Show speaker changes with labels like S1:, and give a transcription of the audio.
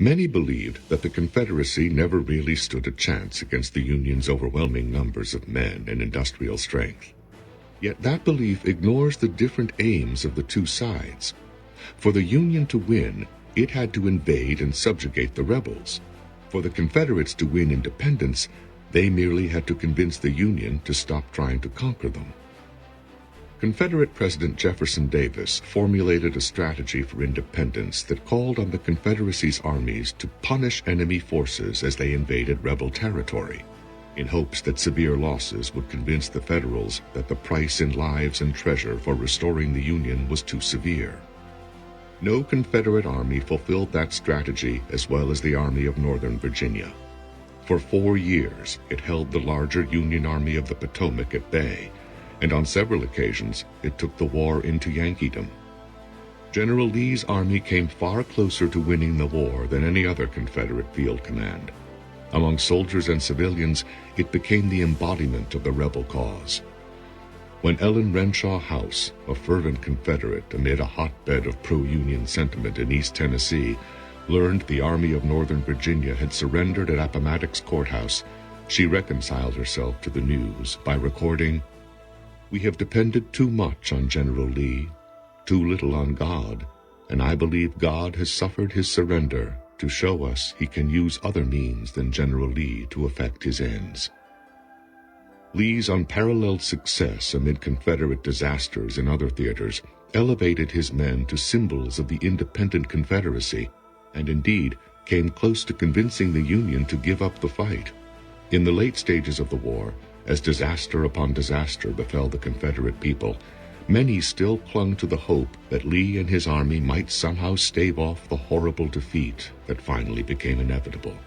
S1: Many believed that the Confederacy never really stood a chance against the Union's overwhelming numbers of men and industrial strength. Yet that belief ignores the different aims of the two sides. For the Union to win, it had to invade and subjugate the rebels. For the Confederates to win independence, they merely had to convince the Union to stop trying to conquer them. Confederate President Jefferson Davis formulated a strategy for independence that called on the Confederacy's armies to punish enemy forces as they invaded rebel territory, in hopes that severe losses would convince the Federals that the price in lives and treasure for restoring the Union was too severe. No Confederate army fulfilled that strategy as well as the Army of Northern Virginia. For 4 years, it held the larger Union Army of the Potomac at bay, and on several occasions it took the war into Yankeedom. General Lee's army came far closer to winning the war than any other Confederate field command. Among soldiers and civilians, it became the embodiment of the rebel cause. When Ellen Renshaw House, a fervent Confederate amid a hotbed of pro-Union sentiment in East Tennessee, learned the Army of Northern Virginia had surrendered at Appomattox Courthouse, she reconciled herself to the news by recording, "We have depended too much on General Lee, too little on God, and I believe God has suffered his surrender to show us he can use other means than General Lee to effect his ends." Lee's unparalleled success amid Confederate disasters in other theaters elevated his men to symbols of the independent Confederacy, and indeed came close to convincing the Union to give up the fight. In the late stages of the war, as disaster upon disaster befell the Confederate people, many still clung to the hope that Lee and his army might somehow stave off the horrible defeat that finally became inevitable.